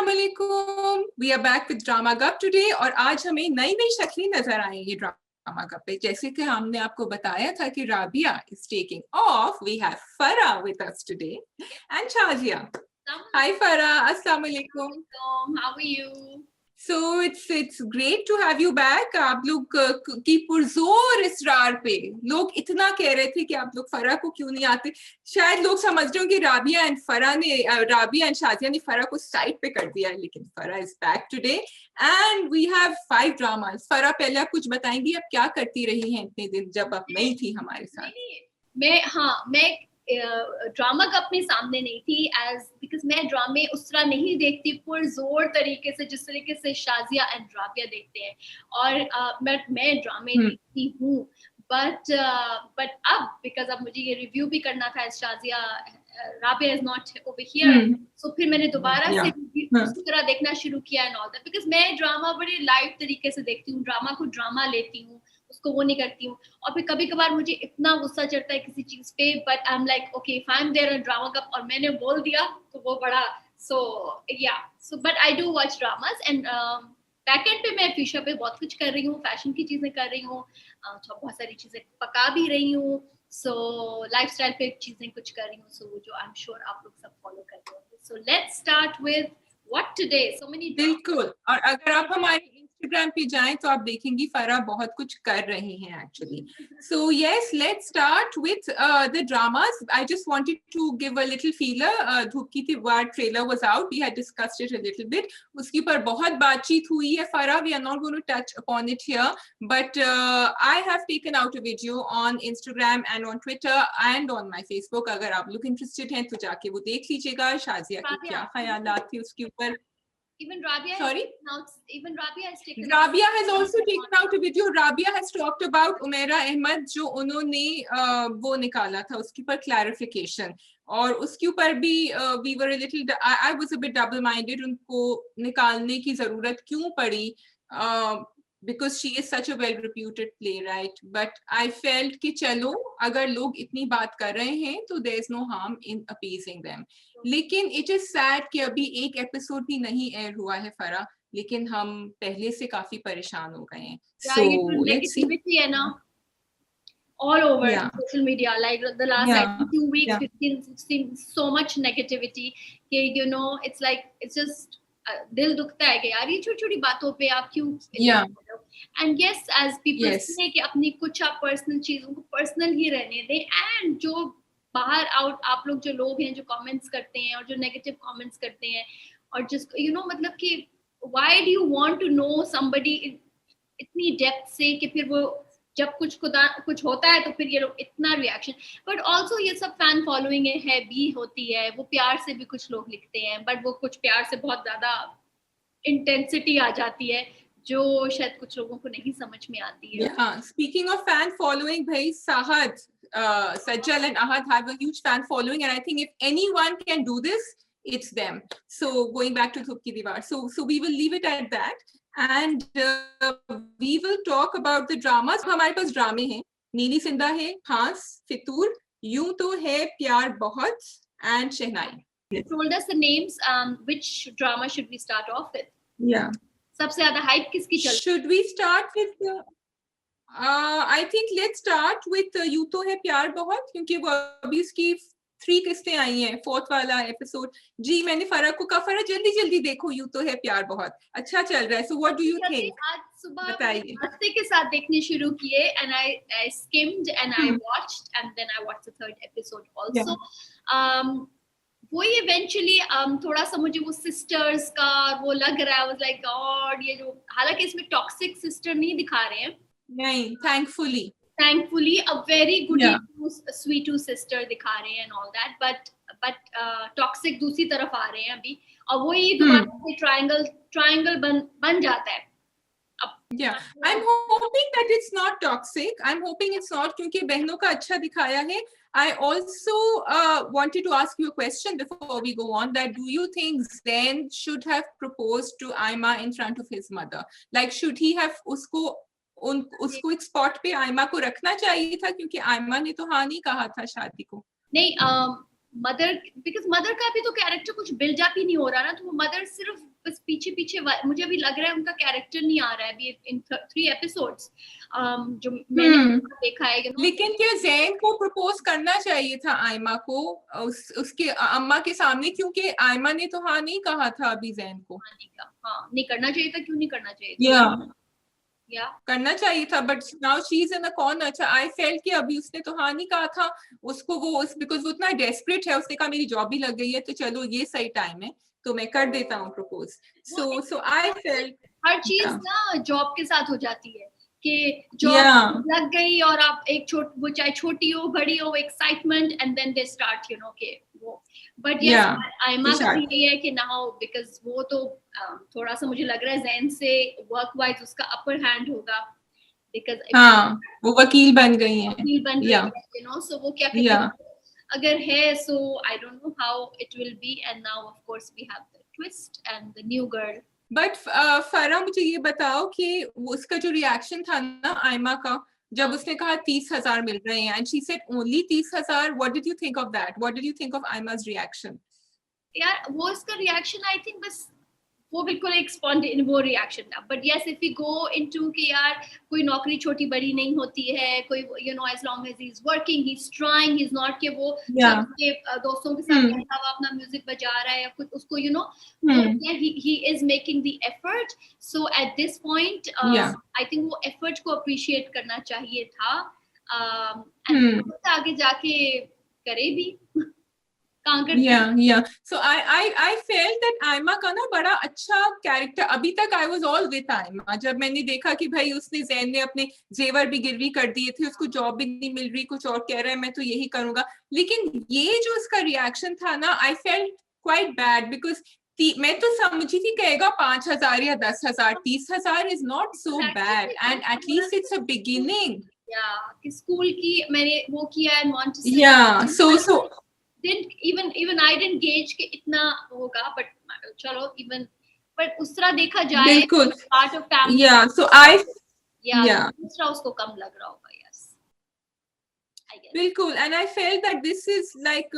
अस्सलाम वालेकुम, we are back with drama गप टुडे और आज हमें नई नई शक्लें नजर आएंगी ड्रामा गप पे। जैसे कि हमने आपको बताया था कि Rabia is taking off, we have Farah with us today and Shazia. Hi Farah, अस्सलाम वालेकुम। How are you? So it's great to have you back. आप लोग की पुरजोर इसरार पे लोग इतना कह रहे थे कि आप लोग फरा को क्यों नहीं आते। शायद लोग समझ रहे हो कि राबिया एंड शाजिया ने फरा को साइड पे कर दिया है, लेकिन Farah is back today and we have 5 dramas. Farah, पहले आप कुछ बताएंगी, आप क्या करती रही हैं इतने दिन जब आप नहीं थी हमारे साथ? मैं ड्रामा कप में सामने नहीं थी बिकॉज मैं ड्रामे उस तरह नहीं देखती पुरजोर तरीके से जिस तरीके से शाजिया एंड राबिया देखते हैं। और मैं ड्रामे देखती हूँ, बट अब बिकॉज अब मुझे ये रिव्यू भी करना था, Shazia Rabia is not over here, so फिर मैंने दोबारा से उसी तरह देखना शुरू किया एंड ऑल दैट, बिकॉज मैं ड्रामा बड़े लाइव तरीके से देखती हूँ, ड्रामा को ड्रामा लेती हूँ, उसको वो नहीं करती हूँ। और फिर कभी कभार मुझे इतना गुस्सा चढ़ता है किसी चीज पे, but I am like okay if I am there in drama कप और मैंने बोल दिया तो वो बड़ा so but I do watch dramas and backend पे मैं फ्यूचर पे बहुत कुछ कर रही हूँ, फैशन की चीजें कर रही हूँ, बहुत सारी चीजें पका भी रही हूँ, सो लाइफस्टाइल पे चीजें कुछ कर रही हूँ, सो जो आई एम श्योर आप लोग सब फॉलो कर रहे होंगे। So let's start with what today, so many. बिल्कुल, और अगर आप हमारे इंस्टाग्राम पे जाएं तो आप देखेंगी फरा बहुत कुछ कर रही हैं actually. So yes, let's start with the dramas. I just wanted to give a little filler. Dhoop Ki Deewar trailer was out, we had discussed it a little bit, उसके ऊपर बहुत बातचीत हुई है Farah, we are not going to touch upon it here, but I have taken out a video on Instagram and on Twitter and on my Facebook. अगर आप लोग interested हैं तो जाके वो देख लीजिएगा, शाजिया के क्या ख्यालात थे उसके ऊपर। Even Rabia Sorry? has taken Rabia has also taken out a video. Rabia has talked about Umaira Ahmed, जो उन्होंने वो निकाला था उसके ऊपर clarification, और उसके ऊपर भी we were a little, I was a bit double minded, उनको निकालने की जरूरत क्यों पड़ी, because she is such a well reputed playwright, but I felt कि चलो अगर लोग इतनी बात कर रहे हैं तो there is no harm in appeasing them. लेकिन it is sad कि अभी एक एपिसोड भी नहीं एयर हुआ है फरा, लेकिन हम पहले से काफी परेशान हो गए हैं। So let's see. है ना, all over social media, like the last like 2 weeks, 15, 16, so much negativity, you know, it's like it's just दिल दुखता है कि यार ये छोटी छोटी बातों पे आप क्यों। एंड यस, एज पीपल से कि अपनी कुछ आप पर्सनल चीजों को पर्सनल ही रहने दें, एंड जो बाहर आउट आप लोग जो लोग हैं जो कमेंट्स करते हैं और जो नेगेटिव कमेंट्स करते हैं और जिसको यू नो मतलब कि why do you want to know somebody इतनी डेप्थ से कि फिर वो जब कुछ होता है तो फिर ये लोग इतना रिएक्शन। बट ऑल्सो ये सब फैन फॉलोइंग है भी होती है, वो प्यार से भी कुछ लोग लिखते हैं, बट वो कुछ प्यार से बहुत ज्यादा इंटेंसिटी आ जाती है जो शायद कुछ लोगों को नहीं समझ में आती है। Speaking of fan following, भाई Sahad, Sajjal and Ahad have a huge fan following, and I think if anyone can do this, it's them. So going back to Thupki Diwar, so we will leave it at that, and we will talk about the dramas. हमारे पास ड्रामे हैं, नीली सिंधा है, हांस, फितूर, यूं तो है प्यार बहुत, and shehnai. Told us the names. Which drama should we start off with? Yeah. सबसे ज्यादा हाइप किसकी चल? Should we start with I think let's start with यूं तो है प्यार बहुत, क्योंकि वो अभी उसकी 3 किस्तें आई हैं, 4th वाला एपिसोड। जी मैंने फरा को कहा फरा जल्दी जल्दी देखो यूं तो है प्यार बहुत अच्छा चल रहा है, so what do you think? आज सुबह हफ्ते के साथ देखने शुरू किए, and I skimmed and I watched, and then I watched the 3rd episode also. वो इवेंचुअली थोड़ा सा मुझे वो सिस्टर्स का वो लग रहा है, वाज लाइक गॉड, ये जो हालांकि इसमें टॉक्सिक सिस्टर नहीं दिखा रहे हैं, नहीं, thankfully a very good sweet to sister दिखा रहे हैं and all that, but toxic दूसरी तरफ आ रहे हैं अभी, और वही दोबारा से ट्रायंगल बन जाता है। Yeah, I'm hoping that it's not toxic. I'm hoping it's not, क्योंकि बहनों का अच्छा दिखाया है. I also wanted to ask you a question before we go on, that do you think Zain should have proposed to Aima in front of his mother? Like should he have उसको एक spot पे आयमा को रखना चाहिए था, क्योंकि आयमा ने तो हाँ नहीं कहा था शादी को। नहीं, मदर, बिकॉज मदर का भी तो कैरेक्टर कुछ बिल्डअप ही नहीं हो रहा ना, तो मदर सिर्फ पीछे मुझे अभी लग रहा है उनका कैरेक्टर नहीं आ रहा है अभी इन 3 एपिसोड्स जो मैंने देखा है लेकिन क्या जैन को प्रपोज करना चाहिए था आयमा को उसके अम्मा के सामने, क्योंकि आयमा ने तो हाँ नहीं कहा था अभी जैन को। नहीं करना चाहिए था, क्यों नहीं करना चाहिए था? करना चाहिए था, but now she is in a corner. अच्छा, आई फेल्ट कि अभी उसने तो हाँ नहीं कहा था उसको, वो बिकॉज वो इतना डेस्परेट है, उसने कहा मेरी जॉब भी लग गई है तो चलो ये सही टाइम है तो मैं कर देता हूँ प्रपोज। सो आई फेल्ट हर चीज ना जॉब के साथ हो जाती है कि जॉब लग गई और आप एक वो चाहे छोटी हो बड़ी हो, excitement and then they start के वो। बट यस, आयमा का भी ये है कि नाउ बिकॉज वो तो थोड़ा सा मुझे लग रहा है जैन से वर्क वाइज उसका अपर हैंड होगा, बिकॉज वो वकील बन गई हैं, वकील बन रही है, सो वो क्या कहते हैं अगर है, so I don't know how it will be. And now of course we have the twist and the new girl. But Farah मुझे ये बताओ कि उसका जो रिएक्शन था ना आयमा का, जब उसने कहा 30,000 मिल रहे हैं and she said only 30,000, what did you think of that? What did you think of Ayma's reaction? यार वो इसका रिएक्शन आई थिंक बस वो बिल्कुल एक स्पॉन्टेनियस वो रिएक्शन था। But yes, if we go into कि यार कोई नौकरी छोटी बड़ी नहीं होती है, कोई as long as he is working, he is trying, he is not कि वो सबके दोस्तों के साथ बैठा हुआ अपना म्यूजिक बजा रहा है या कुछ, उसको he is making the effort. So at this point I think वो effort को appreciate करना चाहिए था, and आगे जाके करे भी। So I felt that Aima का ना बड़ा अच्छा कैरेक्टर, अभी तक I was all with Aima. जब मैंने देखा कि भाई उसने जैन ने अपने जेवर भी गिरवी कर दिए थे, उसको जॉब भी नहीं मिल रही, कुछ और कह रहा है मैं तो यही करूंगा, लेकिन ये जो उसका रिएक्शन था ना, I felt quite bad because मैं तो समझी थी कहेगा 5,000 या 10,000, 30,000 is not so bad and at least it's a beginning. कि स्कूल की मैंने वो किया है Montessori, so didn't even I didn't gauge कि इतना होगा, but चलो even but उस तरह देखा जाए बिल्कुल part of family, so I दूसरा उसको कम लग रहा होगा। yes, I guess बिल्कुल, and I felt that this is like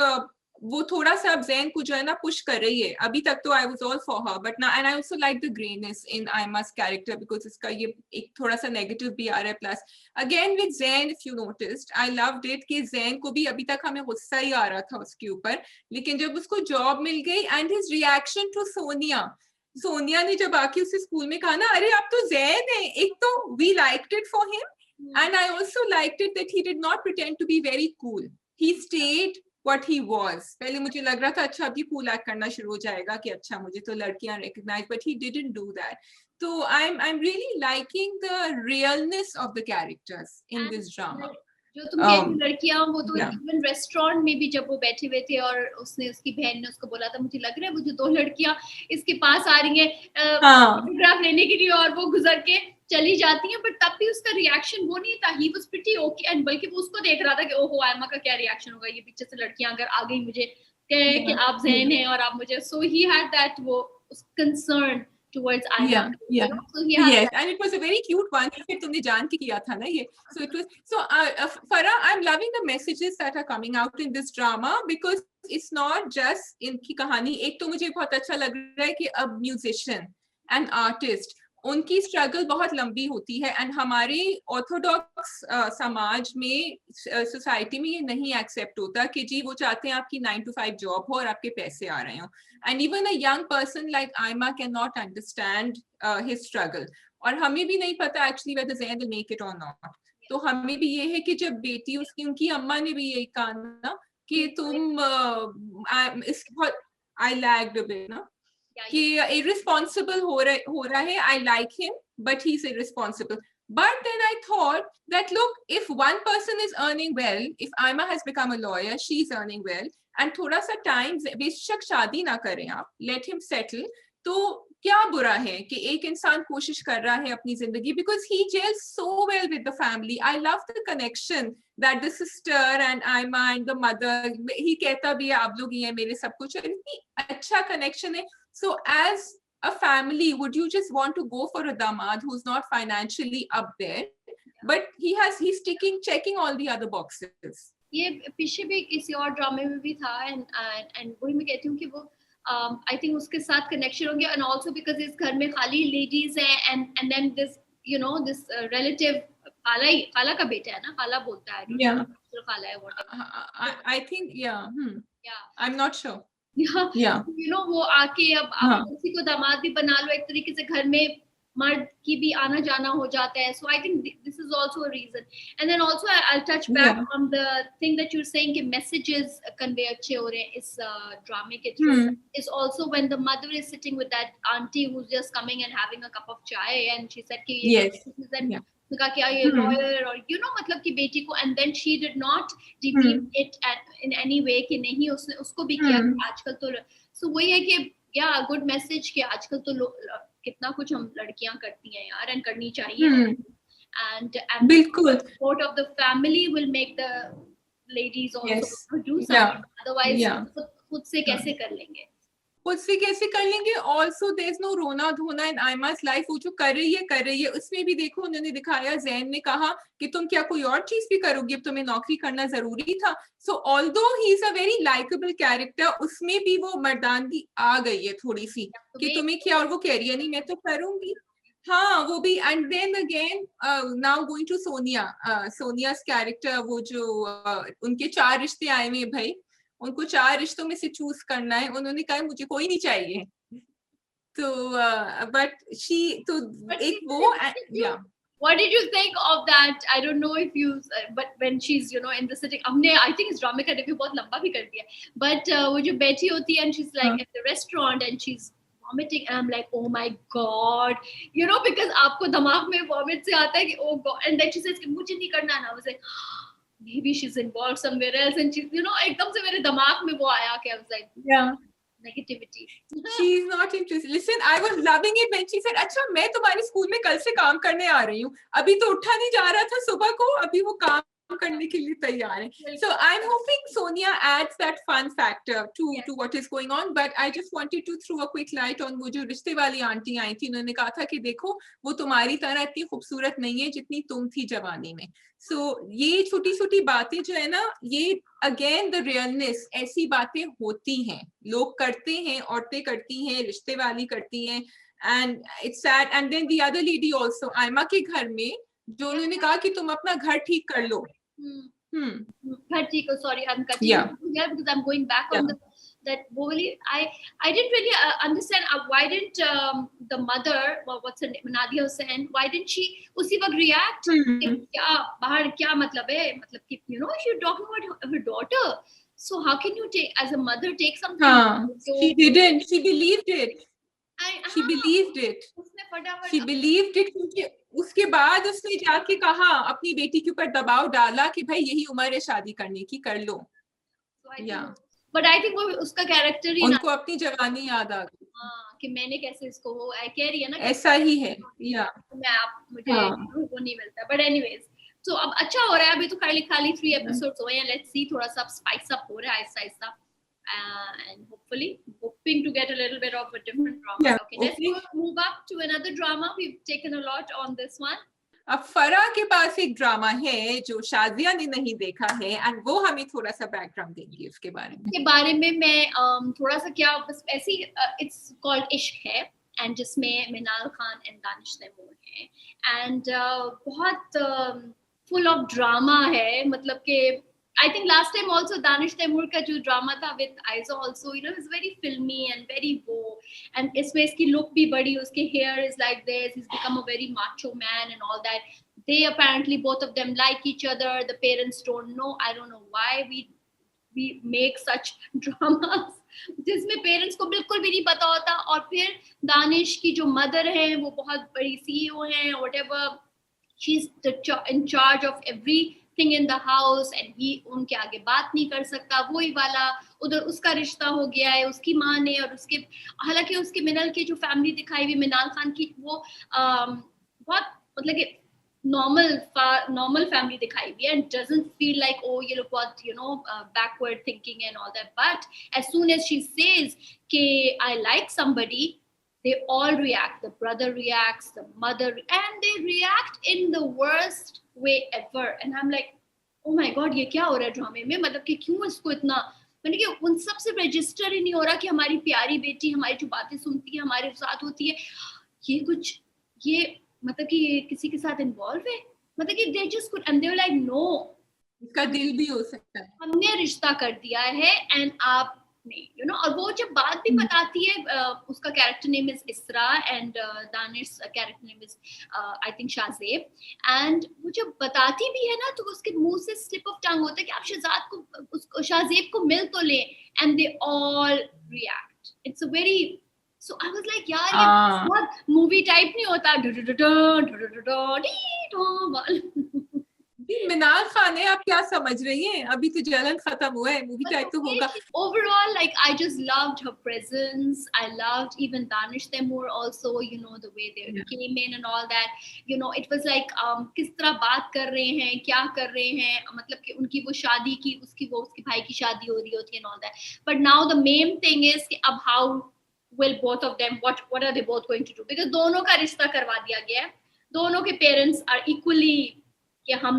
वो थोड़ा सा अब जैन को जो है ना पुश कर रही है। अभी तक तो I was all for her, but now and I also like the grayness in Aima's character because इसका ये एक थोड़ा सा negative भी आ रहा है। plus again with Zain, if you noticed, I loved it कि जैन को भी अभी तक हमें गुस्सा ही आ रहा था उसके ऊपर, लेकिन जब उसको जॉब मिल गई and his reaction to Sonia ने जब आके उसे स्कूल में कहा ना, अरे आप तो जैन है, एक तो we liked it for him and I also liked it that he did not pretend to be very cool. He stayed what he was. पहले मुझे लग रहा था अच्छा अभी cool act करना शुरू हो जाएगा कि अच्छा मुझे तो लड़कियां recognize, but he didn't do that. So I'm really liking the realness of the characters in this drama. जो तुम कहती लड़कियां, वो तो इवन रेस्टोरेंट में भी जब वो बैठे हुए थे और उसने उसकी बहन ने उसको बोला था, मुझे लग रहा है वो जो 2 लड़कियां इसके पास आ रही हैं फोटोग्राफ लेने के लिए और वो गुजर के चली जाती हैं, बट तब भी उसका रिएक्शन वो नहीं था, he was pretty okay, and बल्कि वो उसको देख रहा था कि ओहो आयमा का क्या रिएक्शन होगा, ये पीछे से लड़कियां अगर आ गई मुझे कहे कि आप जैन हैं और आप मुझे, सो ही हैड दैट वो concern towards Aima. So yes, and it was a very cute one. फिर तुमने जान के किया था ना ये, so it was so Farah, I'm loving the messages that are coming out in this drama because it's not just इनकी कहानी। एक तो मुझे बहुत अच्छा लग रहा है कि अब musician and artist उनकी स्ट्रगल बहुत लंबी होती है, एंड हमारे ऑर्थोडॉक्स समाज में, सोसाइटी में ये नहीं एक्सेप्ट होता कि जी वो चाहते हैं आपकी 9 to 5 जॉब हो और आपके पैसे आ रहे हो, and even a young person like Ayma can not understand his struggle, और हमें भी नहीं पता actually whether Zain will make it or not. तो हमें भी ये है कि जब बेटी उसकी, उनकी अम्मा ने भी यही कहा ना कि तुम आई लैग्ड अ बिट ना कि irresponsible हो रहा है, I like him but he's irresponsible. But then I thought that look, if one person is earning well, if Aima has become a lawyer, she's earning well, and थोड़ा सा time, बेशक शादी ना करें आप, let him settle, तो क्या बुरा है कि एक इंसान कोशिश कर रहा है अपनी जिंदगी, because he gels so well with the family. I love the connection that the sister and Aima and the mother, he कहता भी है आप लोग ही हैं मेरे सब कुछ, इतनी अच्छा connection है। So as a family, would you just want to go for a damad who's not financially up there, but he's checking all the other boxes? ये पीछे भी किसी और ड्रामे में भी था, एंड वही मैं कहती हूँ कि वो I think उसके साथ connection होंगे, and also because इस घर में खाली ladies हैं, and then this this relative, खाला का बेटा है ना, खाला बोलता है, Yeah. खाला है whatever. I think yeah. Yeah. I'm not sure. Yeah. वो आके अब आप उसी को दामाद भी बना लो, एक तरीके से घर में मर्द की भी आना जाना हो जाता है. So I think this is also a reason. And then also I'll touch back on the thing that you're saying कि messages convey अच्छे हो रहे हैं इस drama के through. Is also when the mother is sitting with that auntie who's just coming and having a cup of chai, and she said कि कहा क्या ये lawyer और मतलब कि बेटी को, and then she did not redeem it in any way कि नहीं उसने उसको भी किया आजकल तो. So वही है कि good message कि आजकल तो कितना कुछ हम लड़कियां करती हैं यार, and करनी चाहिए. And बिल्कुल. The support of the family will make the ladies also do something. Otherwise खुद से कैसे कर लेंगे? खुद से कैसे कर लेंगे? Also there's no रोना धोना in Aima's life. वो जो कर रही है उसमें भी देखो उन्होंने दिखाया, ज़ैन ने कहा कि तुम क्या कोई और चीज भी करोगी, अब तुम्हें नौकरी करना जरूरी था. So although he is a very likable character, उसमें भी वो मर्दानगी आ गई है थोड़ी सी कि तुम्हें क्या, और वो कह रही है नहीं मैं तो करूंगी. हाँ वो भी. And then again now going to Sonia's character, वो जो उनके 4 रिश्ते आए हुए भाई, उनको 4 रिश्तों में से चूज करना है, उन्होंने कहा मुझे कोई नहीं चाहिए. तो but she तो एक वो yeah. What did you think of that? I don't know if you but when she's in the sitting, हमने I think इस ड्रामे का रिव्यू बहुत लंबा भी कर दिया, but वो जो बैठी होती है and she's like at the restaurant and she's vomiting, and I'm like oh my god, because आपको दिमाग में vomit से आता है कि oh god, and then she says कि मुझे नहीं करना ना. I was like maybe she's involved somewhere else, and she's एकदम से मेरे दिमाग में वो आया कि I was like negativity. She's not interested. Listen, I was loving it when she said, अच्छा मैं तुम्हारे स्कूल में कल से काम करने आ रही हूँ, अभी तो उठा नहीं जा रहा था सुबह को, अभी वो काम करने के लिए तैयार है. So I'm hoping Sonia adds that fun factor to what is going on. But I just wanted to throw a quick light on वो जो रिश्ते वाली आंटी आई थी, उन्होंने कहा था कि देखो वो तुम्हारी तरह इतनी खूबसूरत नहीं है जितनी तुम थी जवानी में. So ये छोटी छोटी बातें जो है ना, ये again the realness, ऐसी बातें होती हैं, लोग करते हैं, औरतें करती हैं, रिश्ते वाली करती हैं. And it's sad. And then the other lady also, Aima के घर में जो उन्होंने कहा कि तुम अपना घर ठीक कर लो. घर ठीक हो. Sorry, I'm cutting you here because I'm going back on that Bovali. I didn't really understand why didn't the mother, what's her name, Nadia Hussain, why didn't she उसी वक्त react? क्या बाहर क्या मतलब है, मतलब कि she's talking about her daughter. So how can you take as a mother take something? She didn't. She believed it. She believed it. She believed it क्योंकि उसके बाद उसने जाके कहा, अपनी बेटी के ऊपर दबाव डाला कि भाई यही उम्र है शादी करने की, कर लो. But I think वो उसका कैरेक्टर ही उनको अपनी जवानी याद आ गई. कि मैंने कैसे इसको वो कह रही है ना, ऐसा ही है. मुझे वो नहीं मिलता. But anyways, so अब अच्छा हो रहा है, अभी तो खाली 3 episodes हुए हैं. Let's see, थोड़ा सा स्पाइस अप हो रहा है आहिस्ता. And hopefully hoping to get a little bit of a different drama. Okay, let's move up to another drama. We've taken a lot on this one. अब फरा के पास एक ड्रामा है जो शाजिया ने नहीं देखा है, एंड वो हमें थोड़ा सा बैकग्राउंड देंगी उसके बारे में. मैं थोड़ा सा क्या बस ऐसी इट्स कॉल्ड इश्क है, एंड जिसमें मिनाल खान एंड दानिश तैमूर हैं, एंड बहुत फुल ऑफ ड्रामा है. मतलब कि I think last time also Danish Taimur का जो ड्रामा था with Aiza also, is very filmy and very beau, and इसमें इसकी look भी बड़ी, उसके hair is like this, he's become a very macho man and all that. They apparently both of them like each other. The parents don't know. I don't know why we make such dramas जिसमें parents को बिल्कुल भी नहीं पता होता. और फिर दानिश की जो मदर है वो बहुत बड़ी CEO है, whatever, she's in charge of every thing in the house, and he उनके आगे बात नहीं कर सकता. वही वाला उधर उसका रिश्ता हो गया है उसकी माँ ने, और उसके हालांकि उसके मिनल की जो फैमिली दिखाई हुई मिनाल खान की, वो बहुत मतलब कि normal family दिखाई हुई है, and doesn't feel like oh ये लोग बहुत backward thinking and all that. But as soon as she says कि I like somebody, they all react. The brother reacts, the mother, and they react in the worst way ever. And I'm like, oh my god, ये क्या हो रहा है ड्रामे में, मतलब कि क्यों इसको इतना मैंने कि उन सब से रजिस्टर ही नहीं हो रहा कि हमारी प्यारी बेटी हमारी जो बातें सुनती है, हमारे साथ होती है, ये मतलब कि ये किसी के साथ इन्वॉल्व है, मतलब कि they just could and they were like no, इसका दिल भी हो सकता है, हमने रिश्ता कर दिया है एंड आप नहीं, यू नो। और वो जब बात भी बताती है, उसका कैरेक्टर नेम इज इसरा and Danish character name is I think Shahzeb, and वो जब बताती भी है ना तो उसके मुंह से स्लिप ऑफ टंग होता है कि आप शहजाद को, उसको शाहजेब को मिल तो ले, and they all react, it's a very, so I was like यार ये बहुत मूवी टाइप नहीं होता, मिनाल खान है, आप क्या समझ रही हैं, अभी तो जलन खत्म हुआ है, मूवी टाइप तो होगा। Overall, like I just loved her presence. I loved even Danish Timoor also, you know, the way they came in and all that. You know, it was like किस तरह बात कर रहे हैं, क्या कर रहे हैं, मतलब कि उनकी वो शादी की, उसके भाई की शादी हो रही होती है and all that. But now the main thing is कि अब how will both of them, what are they both going to do? Because दोनों का रिश्ता करवा दिया गया है, दोनों के पेरेंट्स are equally कि हम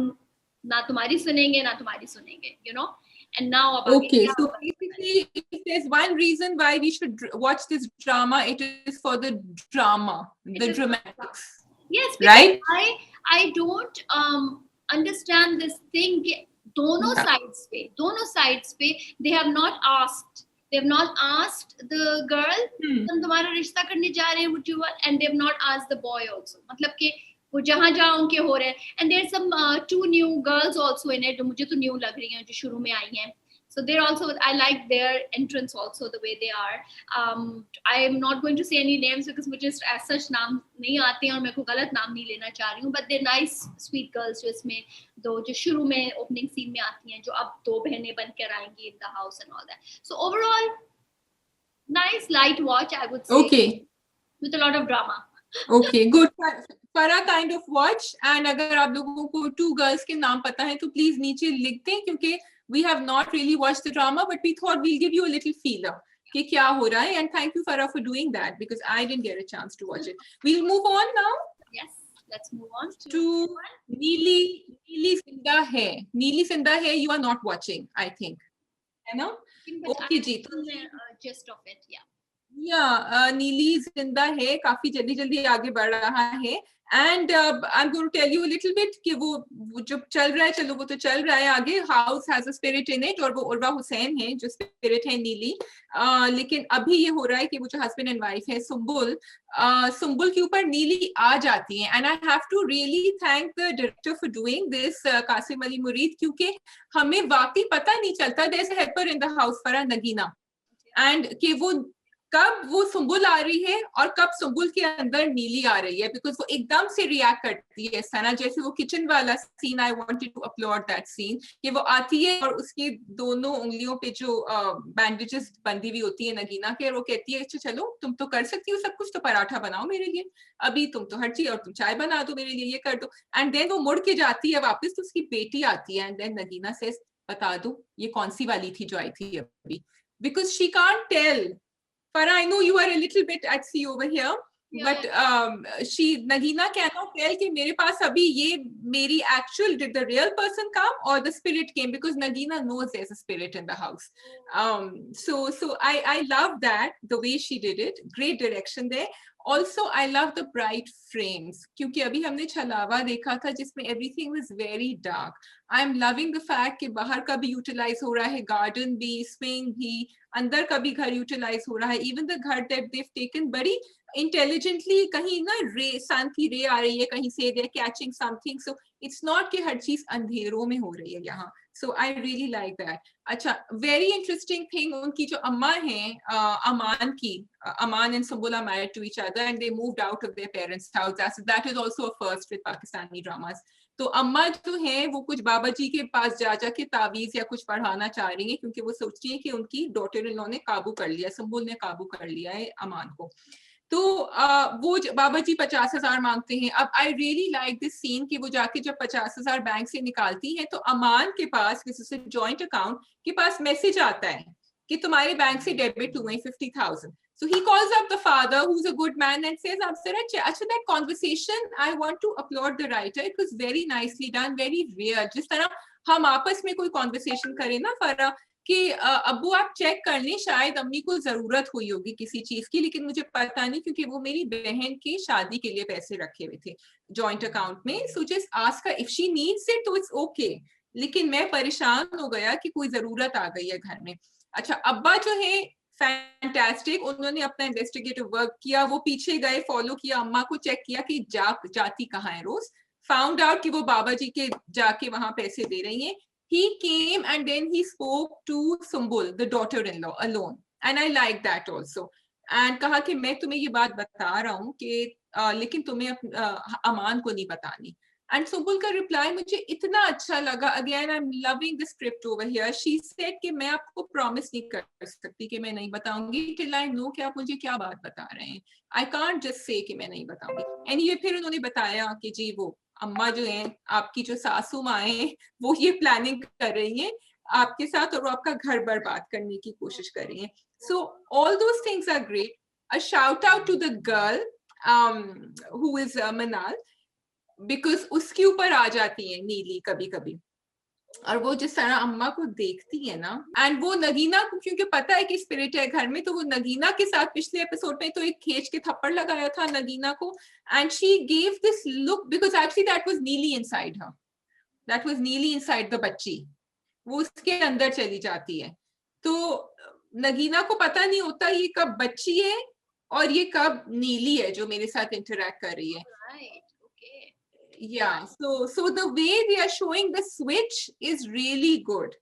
ना तुम्हारी सुनेंगे ना तुम्हारी सुनेंगे, you know. And now okay, so basically if there's one reason why we should watch this drama, it is for the drama, the dramatics. Yes, right? I don't understand this thing कि दोनों sides पे they have not asked the girl तुम तुम्हारा रिश्ता करने जा रहे हैं, would you, and they have not asked the boy also, मतलब कि वो जहाँ उनके हो रहे हैं, and there's some two new girls also in it जो मुझे तो new लग रही हैं, जो शुरू में आई हैं, so they're also, I like their entrance also, the way they are. I am not going to say any names because मुझे as such नाम नहीं आते हैं और मैं को गलत नाम नहीं लेना चाह रही हूँ, but they're nice sweet girls जो इसमें दो जो शुरू में opening scene में आती हैं, जो अब दो बहनें बनकर आएंगी in the house and all that. So overall nice light watch, I would say. Okay, with a lot of drama. Okay, good. Farah kind of watch, and अगर आप लोगों को two girls के नाम पता है तो please नीचे लिख दें, क्योंकि we have not really watched the drama, but we thought we'll give you a little feeler कि क्या हो रहा है, and thank you Farah for doing that because I didn't get a chance to watch it. We'll move on now. Yes, let's move on to Neeli Zinda Hai. Neeli Zinda Hai, you are not watching, I think. है ना? Okay ji. Gist of it, yeah. नीली जिंदा है, काफी जल्दी आगे बढ़ रहा है, and I am going to tell you a little bit कि वो जो चल रहा है, चलो वो तो चल रहा है आगे, house has a spirit in it, और वो उर्वा हुसैन है जो स्पिरिट है नीली, लेकिन अभी ये हो रहा है कि वो जो हस्बैंड एंड वाइफ है सुंबुल के ऊपर नीली आ जाती है, and I have to really thank the director for doing this, Kasim Ali Mureed, क्योंकि हमें वाकई पता नहीं चलता, there is a helper in the house for Nagina, and कि वो कब वो सुंबुल आ रही है और कब सुंबुल के अंदर नीली आ रही है, बिकॉज वो एकदम से रिएक्ट करती है सना, जैसे वो किचन वाला scene, I wanted to upload that scene, कि वो आती है और उसकी दोनों उंगलियों पे जो बैंडेजेस बंधी हुई होती है नगीना के, और वो कहती है अच्छा चलो तुम तो कर सकती हो सब कुछ, तो पराठा बनाओ मेरे लिए, अभी तुम तो हर चीज, और तुम चाय बना दो मेरे लिए, ये कर दो, एंड देन वो मुड़ के जाती है वापस, तो उसकी बेटी आती है, एंड देन नगीना से बता दो ये कौन सी वाली थी जो आई थी अभी, because she can't tell. Farah, I know you are a little bit at sea over here, but Nagina cannot tell कि मेरे पास अभी ये मेरी actual, did the real person come or the spirit came, because Nagina knows there's a spirit in the house. So I love that, the way she did it, great direction there. Also, I love the bright frames, क्योंकि अभी हमने छलावा देखा था जिसमें everything was very dark. I'm loving the fact कि बाहर का भी utilize हो रहा है, garden भी, swing भी, अंदर का भी घर utilize हो रहा है, even the घर that they've taken बड़ी intelligently, कहीं ना रे, सन की रे आ रही है कहीं से, they're catching something, so it's not कि हर चीज अंधेरों में हो रही है यहाँ, so I really like that. अच्छा, very interesting thing, उनकी जो अम्मा हैं, Aman and Sumbul are married to each other and they moved out of their parents' house. That is also a first with Pakistani dramas. तो अम्मा जो हैं वो कुछ बाबा जी के पास जा के तावीज या कुछ पढ़ाना चाह रही हैं, क्योंकि वो सोचती हैं कि उनकी डॉटर इन लॉ ने काबू कर लिया, सुंबुल ने काबू कर लिया है अमान को, तो वो बाबा जी 50,000 मांगते हैं. अब I really like this scene कि वो जाके जब 50,000 बैंक से निकालती हैं तो अमान के पास, किसी जॉइंट अकाउंट के पास मैसेज आता है कि तुम्हारे बैंक से डेबिट हुए 50,000. So he calls up the father, who's a good man, and says, "Acha, that conversation, I want to applaud the writer. It was very nicely done, very real. जिस तरह हम आपस में कोई conversation करें ना फरा, कि अब्बू आप चेक कर लें, शायद अम्मी को जरूरत हुई होगी किसी चीज की, लेकिन मुझे पता नहीं क्योंकि वो मेरी बहन की शादी के लिए पैसे रखे हुए थे जॉइंट अकाउंट में. So just ask her if she needs it तो इट्स ओके. लेकिन मैं परेशान हो गया कि कोई जरूरत आ गई है घर में. अच्छा, अब्बा जो है फैंटास्टिक, उन्होंने अपना इन्वेस्टिगेटिव वर्क किया, वो पीछे गए, फॉलो किया, अम्मा को चेक किया कि जाती कहाँ है रोज, फाउंड आउट कि वो बाबा जी के जाके वहां पैसे दे रही हैं. He came and then he spoke to Sumbul, the daughter-in-law, alone, and I like that also. And कहा कि मैं तुम्हें ये बात बता रहा हूँ कि लेकिन तुम्हें अमान को नहीं बतानी. And Sumbul का रिप्लाई मुझे इतना अच्छा लगा. Again, I'm loving the script over here. She said कि मैं आपको प्रॉमिस नहीं कर सकती कि मैं नहीं बताऊंगी till I know कि आप मुझे क्या बात बता रहे हैं. I can't just say कि मैं नहीं बताऊंगी. Anyway, फिर उन्होंने बताया कि जी वो अम्मा जो हैं, आपकी जो सासू माँ हैं, वो ये प्लानिंग कर रही हैं आपके साथ और वो आपका घर बर्बाद करने की कोशिश कर रही हैं. So all those things are great. A shout out to the girl who is Manal, because उसके ऊपर आ जाती है नीली कभी कभी, और वो जिस तरह अम्मा को देखती है ना, एंड वो नगीना को क्योंकि पता है कि स्पिरिट है घर में, तो वो नगीना के साथ पिछले एपिसोड में तो एक खींच के थप्पड़ लगाया था नगीना को, and she gave this look because actually that was नीली इनसाइड हर, दैट वाज नीली इनसाइड द बच्ची, वो उसके अंदर चली जाती है. तो नगीना को पता नहीं होता ये कब बच्ची है और ये कब नीली है जो मेरे साथ इंटरेक्ट कर रही है. Yeah, so the way they are showing the switch is really good.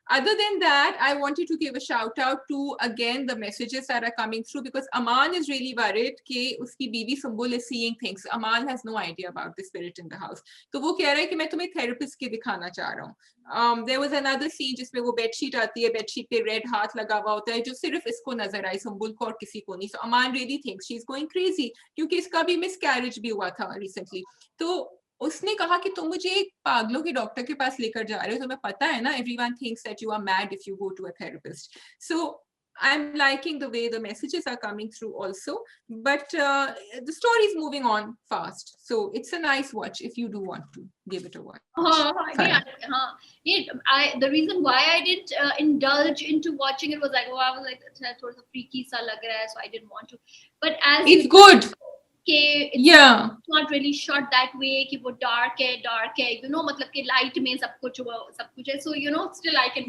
Other than that, I wanted to give a shout out to again the messages that are coming through, because Aman is really worried कि उसकी बीवी Sumbul is seeing things. Aman has no idea about the spirit in the house. तो वो कह रहा है कि मैं तुम्हें therapist के दिखाना चाह रहा हूँ. There was another scene जिसमें वो bedsheet आती है, bedsheet पे red हाथ लगा हुआ होता है जो सिर्फ इसको नजर आई, Sumbul को और किसी को नहीं. So Aman really thinks she's going crazy क्योंकि इसका भी miscarriage भी हुआ था recently. तो उसने कहा कि तुम मुझे एक पागलों के डॉक्टर के पास लेकर जा रहे हो, तुम्हें पता है ना, everyone thinks that you are mad if you go to a therapist. So I'm liking the way the messages are coming through also, but the story is moving on fast, so it's a nice watch if you do want to give it a watch. The reason why I didn't indulge into watching it was like, I was like, thoda sa freaky sa lag raha hai, so I didn't want to. But as it's good. It's not really shot that way कि वो dark है, you know, मतलब कि light में सब कुछ है, so you know, still I can.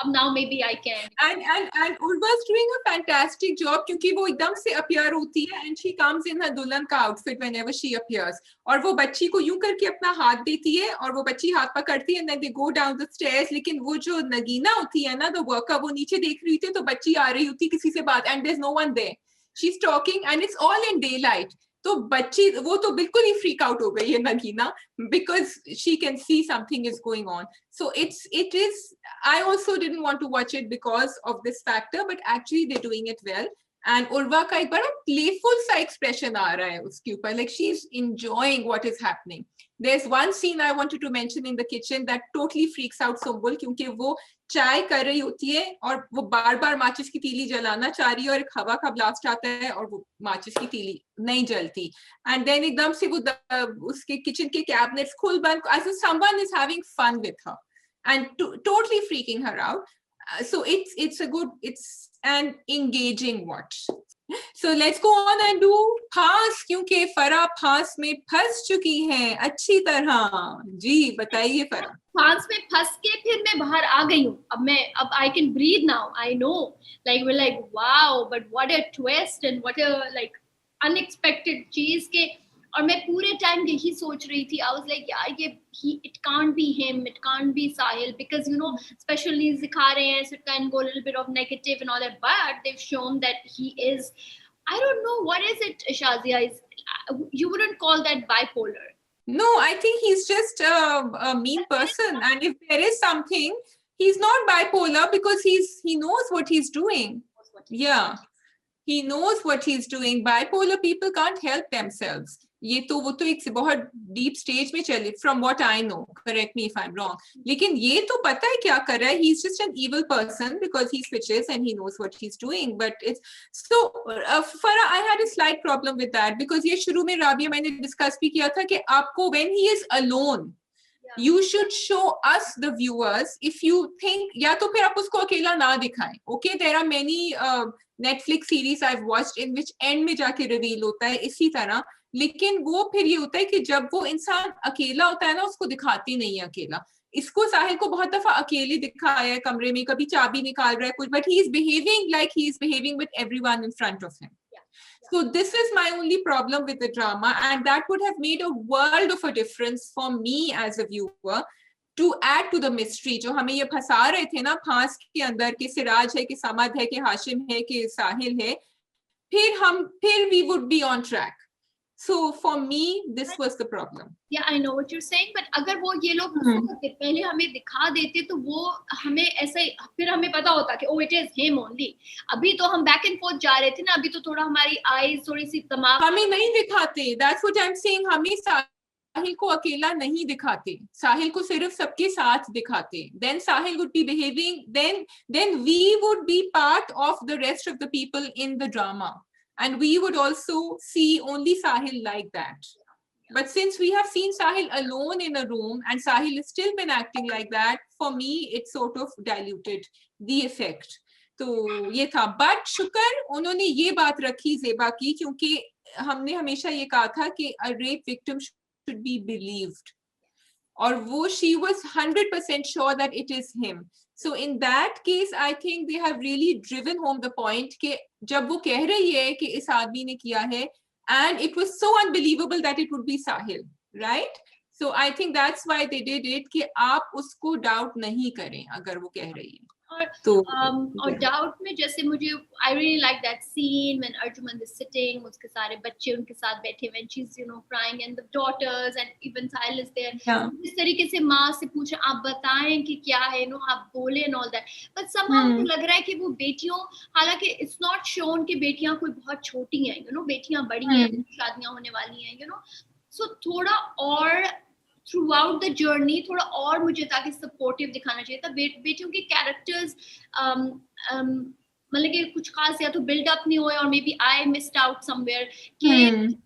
Now maybe I can. And Urva's doing a fantastic job क्योंकि वो एकदम से appear होती है and she comes in her दुल्हन का outfit whenever she appears, और वो बच्ची को यूं करके अपना हाथ देती है और वो बच्ची हाथ पकड़ती है and then they go down the stairs. लेकिन वो जो नगीना होती है ना, the worker, वो नीचे देख रही होती है तो बच्ची आ रही होती किसी से बात, and there's no one there, she's talking and it's all in daylight. तो बच्ची वो तो बिल्कुल ही फ्रीक आउट हो गई है Nagina, because she can see something is going on. So it is, I also didn't want to watch it because of this factor, but actually they're doing it well. And Urva का एक बड़ा playful सा expression आ रहा है उसके ऊपर, like she's enjoying what is happening. There's one scene I wanted to mention in the kitchen that totally freaks out Sumbul क्योंकि वो चाय कर रही होती है और वो बार बार माचिस की तीली जलाना चाह रही है और एक हवा का ब्लास्ट आता है और वो माचिस की तीली नहीं जलती, एंड देन एकदम से वो उसके किचन के कैबिनेट्स खुल बंद, as if someone is having fun with her and totally freaking her out. So it's an engaging watch. So let's go on and do फांस, क्योंकि फरा फांस में फंस चुकी है अच्छी तरह. जी बताइए फरा. फांस में फंस के फिर मैं बाहर आ गई हूँ. अब I can breathe now. I know, like we're like wow, but what a twist and what a like unexpected चीज के. और मैं पूरे टाइम यही सोच रही थी. I was like यार ये it can't be him, it can't be Sahil, because you know special needs दिखा रहे हैं, so it can go a little bit of negative and all that, but they've shown that he is, I don't know what is it, Shazia, is you wouldn't call that bipolar. No, I think he's just a mean person, and if there is something, he's not bipolar because he knows what he's doing. Yeah, he knows what he's doing. Bipolar people can't help themselves. ये तो वो तो एक बहुत deep stage में चले, from what I know, correct me if I am wrong, लेकिन ये तो पता है क्या कर रहा है. He is just an evil person because he switches and he knows what he is doing. But it's so Farah, I had a slight problem with that because ये शुरू में राबिया मैंने डिस्कस भी किया था कि आपको when he is alone You should show us the viewers if you think, या तो फिर आप उसको अकेला ना दिखाएं. Okay, there are many Netflix series I've watched in which end में जाके reveal होता है इसी तरह, लेकिन वो फिर ये होता है कि जब वो इंसान अकेला होता है ना, उसको दिखाती नहीं है अकेला. इसको साहिल को बहुत दफा अकेले दिखाया है कमरे में, कभी चाबी निकाल रहा है कुछ, but he is behaving like he is behaving with everyone in front of him. So this is my only problem with the drama, and that would have made a world of a difference for me as a viewer to add to the mystery. जो हमें ये फंसा रहे थे ना फांस के अंदर कि सिराज है कि समद है कि हाशिम है कि साहिल है, फिर we would be on track. So for me, this was the problem. Yeah, I know what you're saying, but अगर वो ये लोग पहले हमें दिखा देते तो वो हमें ऐसे फिर हमें पता होता कि oh it is him only. अभी तो हम back and forth जा रहे थे ना, अभी तो थोड़ा हमारी eyes थोड़ी सी दिमाग हमें नहीं दिखाते. That's what I'm saying. हमें साहिल को अकेला नहीं दिखाते, साहिल को सिर्फ सबके साथ दिखाते. Then Sahil would be behaving. Then we would be part of the rest of the people in the drama. And we would also see only Sahil like that. But since we have seen Sahil alone in a room and Sahil has still been acting like that, for me, it sort of diluted the effect. तो ये था. But शुक्र उन्होंने ये बात रखी ज़ेबा की, क्योंकि हमने हमेशा ये कहा था कि a rape victim should be believed. और वो she was 100% sure that it is him. So in that case, I think they have really driven home the point कि जब वो कह रही है कि इस आदमी ने किया है, and it was so unbelievable that it would be Sahil, right? So I think that's why they did it कि आप उसको doubt नहीं करें अगर वो कह रही है. और डाउट में जैसे मुझे I really like that scene when Arjuman is sitting, उसके सारे बच्चे उनके साथ बैठे, when she's crying and the daughters and even Sahil is there. इस तरीके से माँ से पूछे आप बताएं कि क्या है, आप बोले and all that. But somehow मुझे लग रहा है कि वो बेटियों, हालांकि it's not shown कि बेटियां कोई बहुत छोटी हैं, बेटियां बड़ी हैं, शादियां होने वाली हैं, so थोड़ा और throughout the journey थोड़ा और मुझे ताकि सपोर्टिव दिखाना चाहिए था. बेटियों के कैरेक्टर्स मतलब कि कुछ खास या तो बिल्ड अप नहीं हुए, और maybe I missed out somewhere कि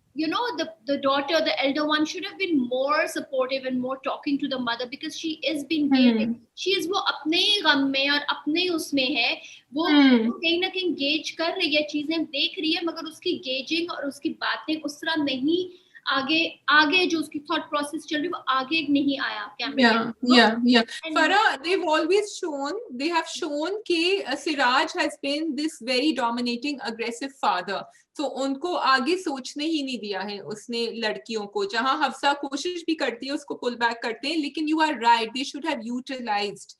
the daughter, the elder one should have been more supportive and more talking to the mother, because she is being she is वो अपने ही गम में और अपने ही उसमें है, वो कहीं ना कहीं गेज कर रही है, चीजें देख रही है, मगर उसकी गेजिंग और उसकी बातें उस तरह नहीं आगे जो उसकी thought process चल रही है वो आगे नहीं आया कैमरे. Yeah. Farah, they have shown कि Siraj has been this very dominating, aggressive father. तो उनको आगे सोचने ही नहीं दिया है उसने लड़कियों को. जहां हफ्सा कोशिश भी करती है उसको पुल बैक करते हैं, लेकिन you are right, they should have utilized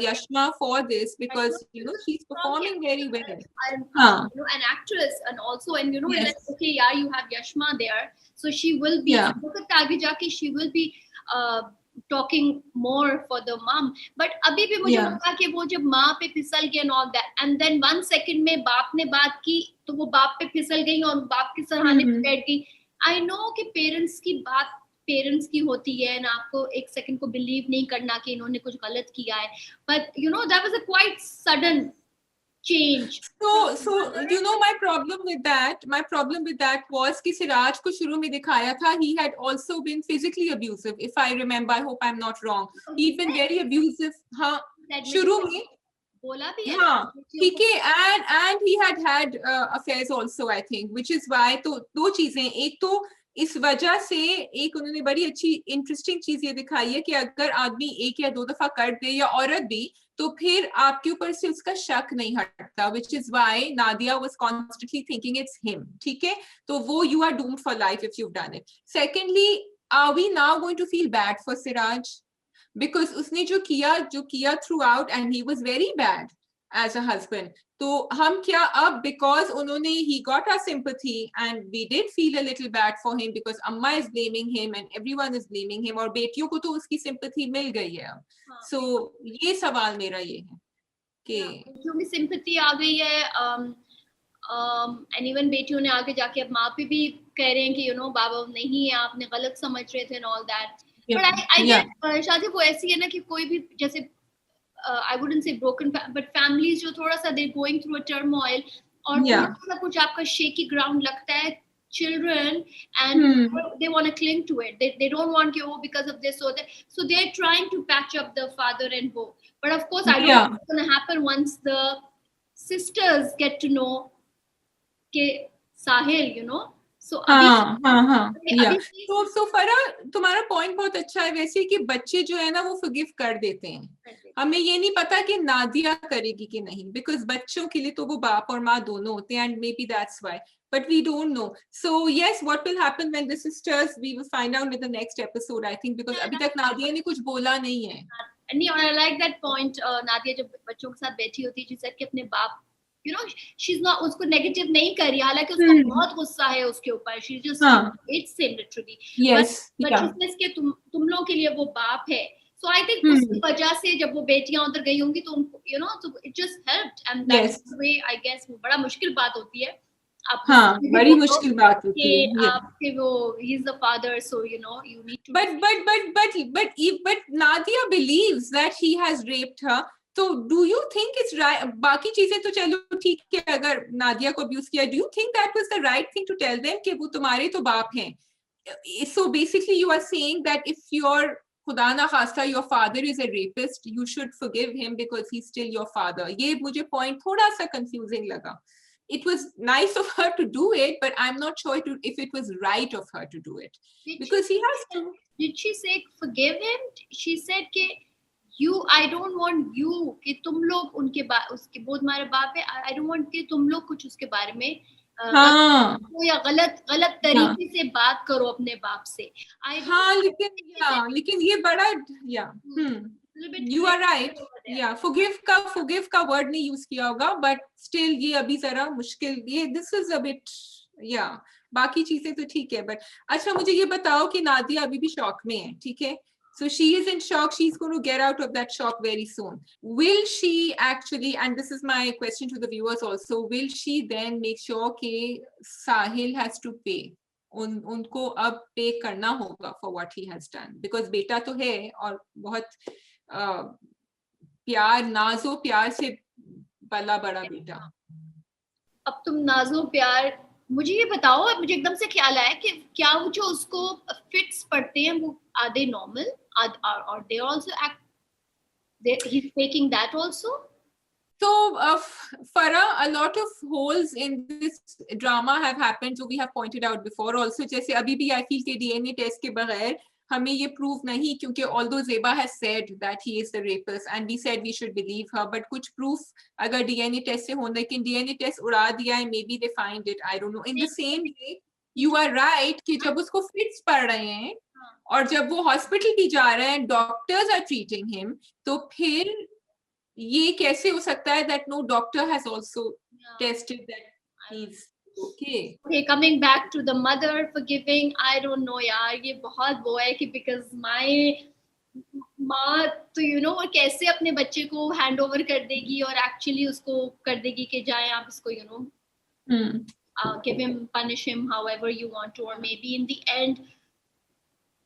Yashma for this, because she's performing very well. An actress, and also like, okay, yeah, you have Yashma there, so she will be आगे जाके she will be talking more for the mom. But अभी भी मुझे लगा कि वो जब माँ पे फिसल गया and all that, and then 1 second में बाप ने बात की तो वो बाप पे फिसल गई और बाप के सराहने पे बैठ गई. I know कि पेरेंट्स की बात पेरेंट्स की होती है ना, आपको 1 सेकंड को बिलीव नहीं करना कि इन्होंने कुछ गलत किया है, but that was a quite sudden change. So my problem with that was कि सिराज को शुरू में दिखाया था he had also been physically abusive, if I remember. I hope I'm not wrong. He'd been very abusive. हाँ, शुरू में बोला भी है. हाँ, ठीक है, and he had affairs also, I think, which is why. तो दो चीजें, एक तो इस वजह से, एक उन्होंने बड़ी अच्छी इंटरेस्टिंग चीज ये दिखाई है कि अगर आदमी 1 या 2 दफा कर दे, या औरत भी, तो फिर आपके ऊपर से उसका शक नहीं हटता, which is why Nadia was constantly thinking it's him. ठीक है, तो वो you are doomed for life if you've done it. Secondly, are we now going to feel bad for Siraj? Because उसने जो किया throughout, and he was very bad as a husband. तो हम क्या अब, because उन्होंने he got our sympathy and we did feel a little bad for him because Amma is blaming him and everyone is blaming him, और बेटियों को तो उसकी sympathy मिल गई है अब. So ये सवाल मेरा ये है कि जो भी sympathy आ गई है, and even बेटियों ने आगे जाके अब माँ पे भी कह रहे हैं कि बाबा नहीं है, आपने गलत समझ रहे थे and all that. But I get शादी वो ऐसी है ना कि कोई भी जैसे I wouldn't say broken, but families जो थोड़ा सा they're going through a turmoil, और थोड़ा सा कुछ आपका shaky ground लगता है, children, and they want to cling to it. They don't want to, oh, because of this or that. So they're trying to patch up the father and wo. But of course, I don't know what's going to happen once the sisters get to know के Sahil, you know. So so फरा तुम्हारा point बहुत अच्छा है वैसे कि बच्चे जो है ना वो फॉरगिव कर देते हैं. हमें ये नहीं पता कि नादिया करेगी कि नहीं, बिकॉज बच्चों के लिए तो वो बाप और माँ दोनों होते हैं, and may be that's why, but we don't know. So yes, what will happen when the sisters, we will find out in the next episode, I think, because अभी तक नादिया ने कुछ बोला नहीं है. नहीं, और I like that point. Nadia जब बच्चों के साथ बैठी होती है, जिससे कि अपने बाप, you know, she's not, उसको नेगेटिव नहीं कर रही, हालांकि उसको बहुत गुस्सा है उसके ऊपर. She just hates him literally. Yes. But she says कि तुम लोगों के लिए वो बाप है. So I think उसकी वजह से जब वो बेटियां उधर गई होंगी तो उनको, you know, so it just helped, and that's the way I guess वो बड़ा मुश्किल बात होती है. हाँ, बड़ी मुश्किल बात होती है. आपके वो, he is the father, so you know you need to. But Nadia believes that he has raped her. So do you think it's right? बाकी चीजें तो चलो ठीक है, अगर नादिया को अब्यूज किया, do you think that was the right thing to tell them कि वो तुम्हारे तो बाप हैं? So basically you are saying that if your खुदा ना खास्ता your father is a rapist, you should forgive him because he's still your father. ये मुझे point थोड़ा सा confusing लगा. It was nice of her to do it, but I'm not sure if it was right of her to do it. Because he has to. Did she say forgive him? She said कि I don't want you कि तुम लोग उनके उसके वो तुम्हारे बाप है. I don't want कि तुम लोग कुछ उसके बारे में या गलत तरीके से बात करो अपने बाप से. लेकिन ये बड़ा You are right. Yeah, forgive का word नहीं use किया होगा, but still ये अभी जरा मुश्किल, ये this is a bit, बाकी चीजें तो ठीक है, but अच्छा मुझे ये बताओ कि नादिया अभी भी शॉक में है, ठीक है? So she is in shock. She's going to get out of that shock very soon. Will she actually, and this is my question to the viewers also, will she then make sure कि Sahil has to pay? उनको अब पे करना होगा for what he has done, because बेटा तो है और बहुत प्यार, नाजो प्यार से पला बड़ा बेटा. अब तुम नाजो प्यार, मुझे ये बताओ, मुझे एकदम से ख्याल आया कि क्या वो जो उसको फिट्स पड़ते हैं वो are they normal, or they also act, he's taking that also? So Farah, a lot of holes in this drama have happened, so we have pointed out before also. जैसे अभी भी I feel कि DNA test के बगैर हमें ये proof नहीं, क्योंकि although Zeba has said that he is the rapist and we said we should believe her, but कुछ proof अगर DNA test से हो, लेकिन DNA test उड़ा दिया है, maybe they find it, I don't know. In the same way, you are right कि जब उसको fits पड़ रहे हैं और जब वो hospital भी जा रहे हैं, doctors are treating him, तो फिर ये कैसे हो सकता है that no doctor has also tested that he's okay. Okay, coming back to the mother forgiving, I don't know यार, ये बहुत वो है कि because my माँ तो you know वो कैसे अपने बच्चे को hand over कर देगी और actually उसको कर देगी कि जाए आप इसको you know give him, punish him however you want to, or maybe in the end.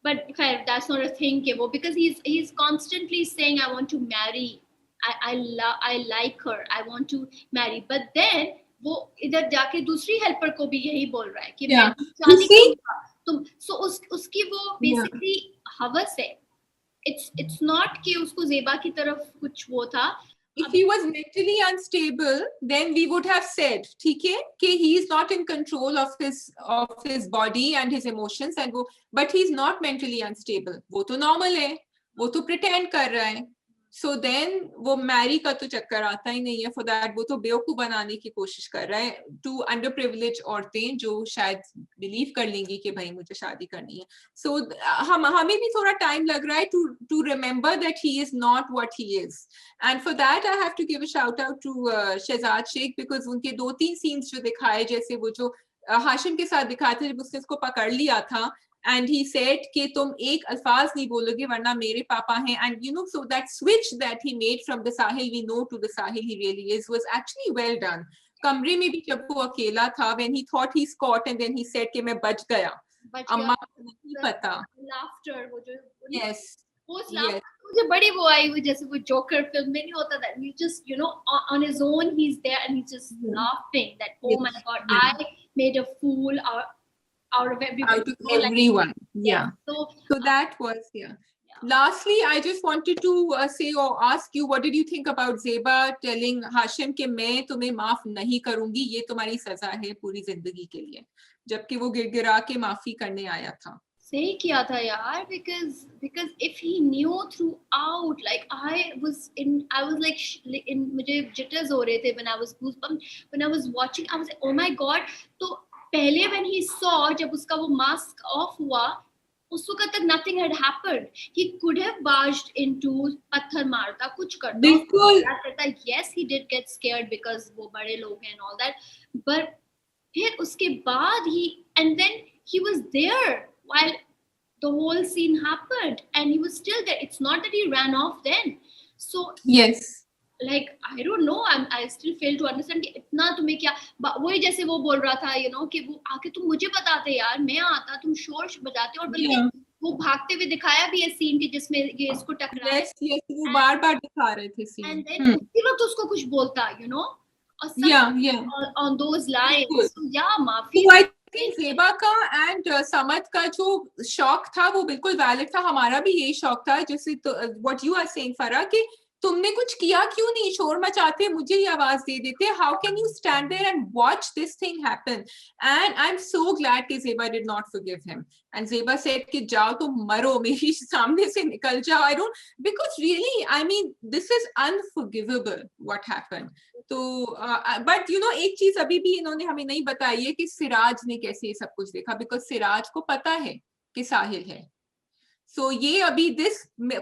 But that's not a thing कि वो, because he's constantly saying I want to marry, I like her, I want to marry, but then वो इधर जाके दूसरी helper को भी यही बोल रहा है कि मैं शादी करूंगा तुम. So उसकी वो basically हवस है. It's not कि उसको ज़ेबा की तरफ कुछ वो था. If he was mentally unstable, then we would have said, ठीक है, कि he is not in control of his body and his emotions, and वो, but he is not mentally unstable. वो तो normal है, वो तो pretend कर रहा है. So then वो marry का तो चक्कर आता ही नहीं है. For that वो तो बेवकूफ बनाने की कोशिश कर रहा है to underprivileged औरतें जो शायद believe कर लेंगी कि भाई मुझे शादी करनी है. So हमें भी थोड़ा time लग रहा है to remember that he is not what he is. And for that I have to give a shout out to Shehzad Sheikh, because उनके 2-3 scenes जो दिखाए, जैसे वो जो हाशिम के साथ दिखाए थे जब उसने उसको पकड़ लिया था, and he said कि तुम एक अल्फाज नहीं बोलोगे वरना मेरे पापा हैं, and you know, so that switch that he made from the Sahil we know to the Sahil he really is was actually well done. कमरे में भी जब वो अकेला था, when he thought he's caught and then he said कि मैं बच गया, अम्मा को नहीं पता. Laughter, वो जो yes, मुझे बड़ी वो आई हुई, जैसे वो जोकर फिल्म में नहीं होता that he just you know on his own he's there and he's just laughing that oh my god I made a fool out of everybody. Out of everyone. Yeah. So that was, yeah. Lastly, I just wanted to say or ask you, what did you think about Zeba telling Hashim कि मैं तुम्हें माफ नहीं करूंगी, ये तुम्हारी सजा है पूरी जिंदगी के लिए, जबकि वो गिड़गिड़ा के माफी करने आया था. सही किया था यार, because if he knew throughout, like I was like in मुझे jitters हो रहे थे when I was watching. I was like, oh my god. तो पहले when he saw, जब उसका वो mask off हुआ, उस वक्त तक nothing had happened. He could have barged into, पत्थर मारता, कुछ करता. बिल्कुल. Yes, he did get scared because वो बड़े लोग हैं and all that. But फिर उसके बाद and then he was there while the whole scene happened, and he was still there. It's not that he ran off then. So yes, like I don't know, I still fail to understand कि इतना तुम्हें क्या, वही जैसे वो बोल रहा था, कि वो आके तुम मुझे बताते यार, मैं आता, तुम शोर बजाते, और बल्कि वो भागते हुए दिखाया भी है सीन के जिसमें ये इसको टकराया. yes, वो बार-बार दिखा रहे थे सीन. And then उसी वक्त उसको कुछ बोलता, on those lines. So yeah, माफी. So I think ज़ेबा का and समद का जो शौक था वो बिल्कुल वैलिड था. हमारा भी यही शौक था, जैसे what you are saying फरा, कि तुमने कुछ किया क्यों नहीं, शोर मचाते, मुझे ही आवाज दे देते. How can you stand there and watch this thing happen? And I'm so glad कि Zeba did not forgive him. And Zeba said कि जाओ तो मरो, मेरी सामने से निकल जाओ. I don't, because really, I mean, this is unforgivable what happened. तो but you know, एक चीज अभी भी इन्होंने हमें नहीं बताई है कि सिराज ने कैसे ये सब कुछ देखा, because सिराज को पता है कि साहिल है. So ये अभी this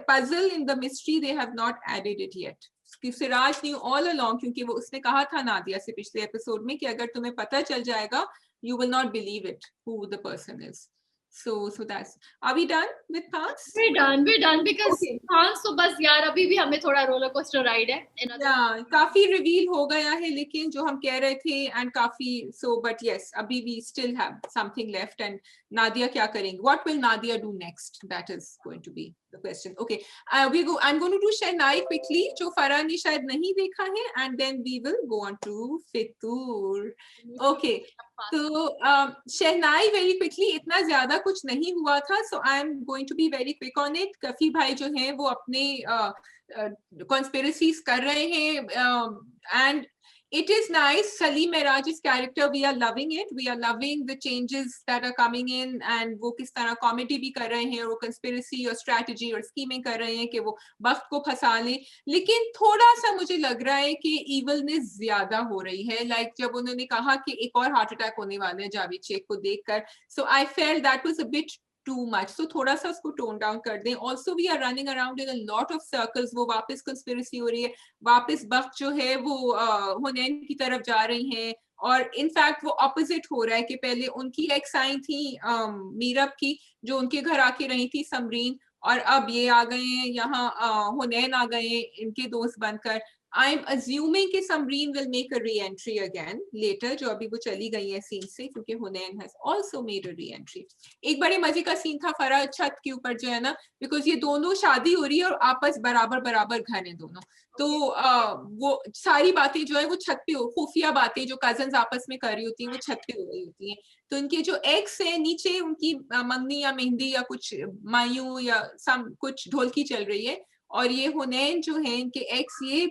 puzzle in the mystery they have not added it yet. कि सिराज knew all along, क्योंकि वो उसने कहा था नादिया से पिछले एपिसोड में कि अगर तुम्हें पता चल जाएगा, you will not believe it who the person is. So that's, are we done with Thans? We're done because Thans तो बस यार अभी भी हमें थोड़ा roller coaster ride है. Yeah, काफी reveal हो गया है, लेकिन जो हम कह रहे थे and काफी, so but yes, अभी we still have something left. And Nadia क्या करेंगे? What will Nadia do next? That is going to be the question. Okay, I'm going to do Shehnai quickly, जो फरा ने शायद नहीं देखा है, and then we will go on to Fitur. Okay, तो Shehnai very quickly, इतना ज्यादा कुछ नहीं हुआ था, so I'm going to be very quick on it. Coffee भाई जो हैं वो अपने conspiracies कर रहे हैं, and it is nice. Salim Miraj's character, we are loving it. We are loving the changes that are coming in, and वो किस तरह comedy भी कर रहे हैं, और conspiracy और strategy और scheming कर रहे हैं कि वो वक्त को फंसा लें. लेकिन थोड़ा सा मुझे लग रहा है कि evilness ज्यादा हो रही है. Like जब उन्होंने कहा कि एक और heart attack होने वाला है जावेद शेख को देखकर, so I felt that was a bit too much. So थोड़ा सा उसको tone down कर दें. Also we are running around in a lot of circles. वो वापस conspiracy हो रही है, वापस वक्त जो है वो हुनैन की तरफ जा रही हैं, और इनफैक्ट वो ऑपोजिट हो रहा है कि पहले उनकी एक्स आई थी मीरब की, जो उनके घर आके रही थी समरीन, और अब ये आ गए हैं यहाँ, हुनैन आ गए इनके दोस्त बनकर. I'm assuming कि Samreen will make a re-entry again later, जो अभी वो चली गई है सीन से, क्योंकि हुनैन has also made a re-entry. एक बड़े मजे का सीन था फरा छत के ऊपर जो है ना, because ये दोनों शादी हो रही है और आपस बराबर बराबर घर हैं दोनों, तो वो सारी बातें जो है वो छत पे, खुफिया बातें जो कजन्स आपस में कर रही होती हैं वो छत पे हो रही होती हैं. तो इनके जो एक्स है नीचे, उनकी मंगनी या मेहंदी या कुछ मायूं या सम कुछ ढोलकी चल रही है, और ये हुनैन जो है इनके एक्स ये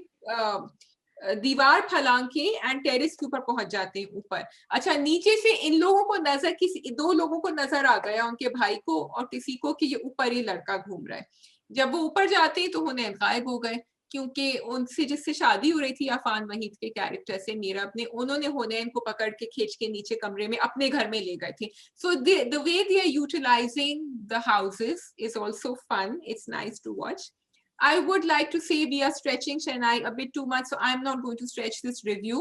दीवार फलांग के एंड टेरेस के ऊपर पहुंच जाते हैं ऊपर. अच्छा, नीचे से इन लोगों को नजर, किसी दो लोगों को नजर आ गया, उनके भाई को और किसी को, कि ये ऊपर ही लड़का घूम रहा है. जब वो ऊपर जाते हैं तो हुनैन गायब हो गए, क्योंकि उनसे जिससे शादी हो रही थी अफान वहीद के कैरेक्टर से मीरब ने, उन्होंने हुनैन को पकड़ के खींच के नीचे कमरे में अपने घर में ले गए थे. So the way they are utilising the houses is also fun. It's nice to watch. I would like to say we are stretching Shehnai a bit too much, so I'm not going to stretch this review.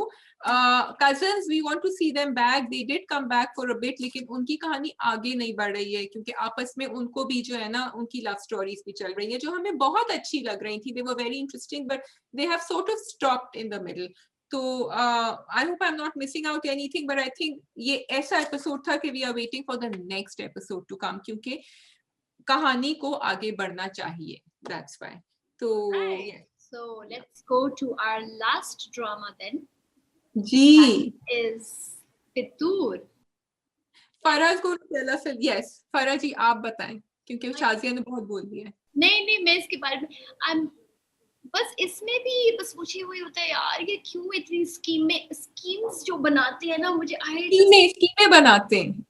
Cousins, we want to see them back. They did come back for a bit, लेकिन उनकी कहानी आगे नहीं बढ़ रही है, क्योंकि आपस में उनको भी जो है ना, उनकी लव स्टोरीज भी चल रही है, जो हमें बहुत अच्छी लग रही थी. They were very interesting, but they have sort of stopped in the middle. तो I hope I'm not missing out anything, but I think ये ऐसा एपिसोड था कि we are waiting for the next episode to come, क्योंकि कहानी को आगे बढ़ना चाहिए. That's why. So let's go to our last drama then. Ji. That is Fitur. Faraz को tell us, yes, फरा जी आप बताएं क्योंकि शाजिया ने बहुत बोल दिया है। नहीं मैं इसके बारे में बस इसमें भी बस मुझे वही होता है यार, ये क्यों इतनी स्कीम्स जो बनाते हैं ना, मुझे स्कीमें बनाते हैं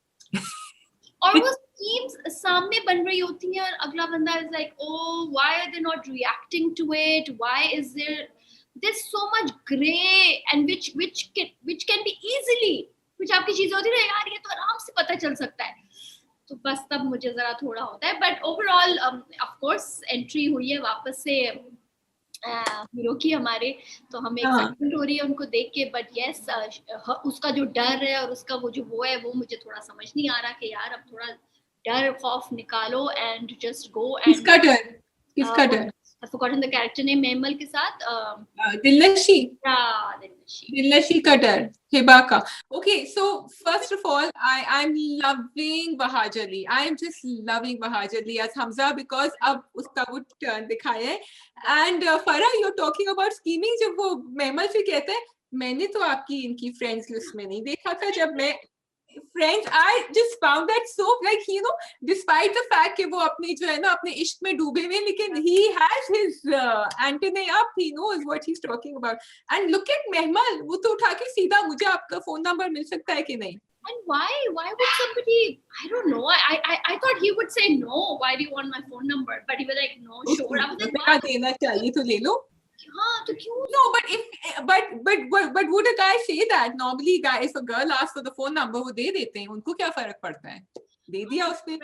और वो स्कीम्स सामने बन रही होती हैं और अगला बंदा is like, oh why are they not reacting to it, why is there so much grey and which can be easily, कुछ आपकी चीजें होती है यार, ये तो आराम से पता चल सकता है। तो बस तब मुझे जरा थोड़ा होता है, but overall of course entry हुई है वापस से हीरो की हमारे, तो हमें एक्साइटमेंट हो रही है उनको देख के, बट यस उसका जो डर है और उसका वो है वो मुझे थोड़ा समझ नहीं आ रहा कि यार अब थोड़ा डर खौफ निकालो एंड जस्ट गो। एंड किसका डर? I've forgotten the character name, mammal के साथ दिलनशी का डर, हिबा का। Okay, so first of all, I'm loving Wahaj Ali. I'm just loving Wahaj Ali as Hamza because अब उसका वो turn दिखाया है। And Farah, you're talking about scheming, जब वो मेमल से कहते हैं मैंने तो आपकी इनकी फ्रेंड्स लिस्ट में नहीं देखा था, जब मैं friends, I just found that so like, you know, despite the fact कि वो अपने जो है ना अपने इश्क में डूबे हुए, लेकिन he has his antennae up, he knows what he's talking about. And look at Mehmal, वो तो उठा के सीधा मुझे आपका फोन नंबर मिल सकता है कि नहीं? And why would somebody, I don't know, I thought he would say no, why do you want my phone number, but he was like no, sure. I was like, why? देना चाहिए तो ले लो। हाँ तो क्यों? No, but would a guy say that? Normally, guy, if a girl asks for the phone number, वो दे देते हैं, उनको क्या फर्क पड़ता है? दे दिया उसने।